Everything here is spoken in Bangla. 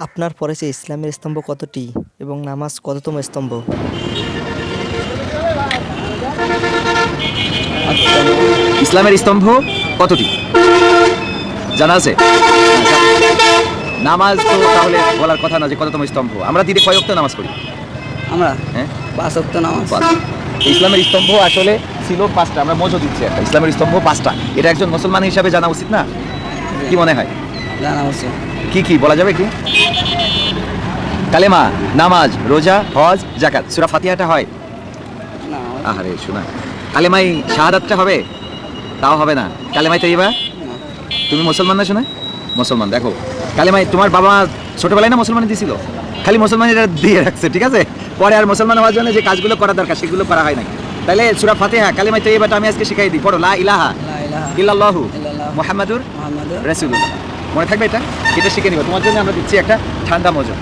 আপনার পরিচয়ে ইসলামের স্তম্ভ কতটি এবং নামাজ কততম স্তম্ভ? ইসলামের স্তম্ভ কতটি জানা আছে? নামাজ তো তাহলে বলার কথা না যে কততম স্তম্ভ। আমরা দিনে কয় ওয়াক্ত নামাজ পড়ি? আমরা হ্যাঁ, 5 ওয়াক্ত নামাজ। পাঁচ। ইসলামের স্তম্ভ আসলে ছিল 5টা। আমরা মজো দিচ্ছি একটা। ইসলামের স্তম্ভ 5টা। এটা একজন মুসলমান হিসাবে জানা উচিত না? কি মনে হয়? জানা উচিত। কি কি বলা যাবে একটু? কালেমা, নামাজ, রোজা, হজ, যাকাত। সূরা ফাতিহাটা হয়? না, আহারে শোনা। কালেমাই শাহাদাতটা হবে? তাও হবে না। কালেমাই তাইয়্যিবা? তুমি মুসলমান না শোনা? মুসলমান। দেখো, কালেমাই তোমার বাবা ছোটবেলায় না মুসলমান দিছিল, খালি মুসলমান এটা দিয়ে রাখছে, ঠিক আছে? পরে আর মুসলমান হওয়ার জন্য যে কাজগুলো করা দরকার সেগুলো করা হয় নাই। তাহলে সূরা ফাতিহা কালেমাই তাইয়্যিবাটা আমি আজকে শিখাই দিই। পড়ো, লা ইলাহা লা ইলাহা ইল্লাল্লাহু ইল্লাল্লাহ মুহাম্মাদুর মুহাম্মাদুর রাসূলুল্লাহ। মনে থাকবে এটা? এটা শিখে নিবা। তোমার জন্য আমরা দিচ্ছি একটা ঠান্ডা মজা।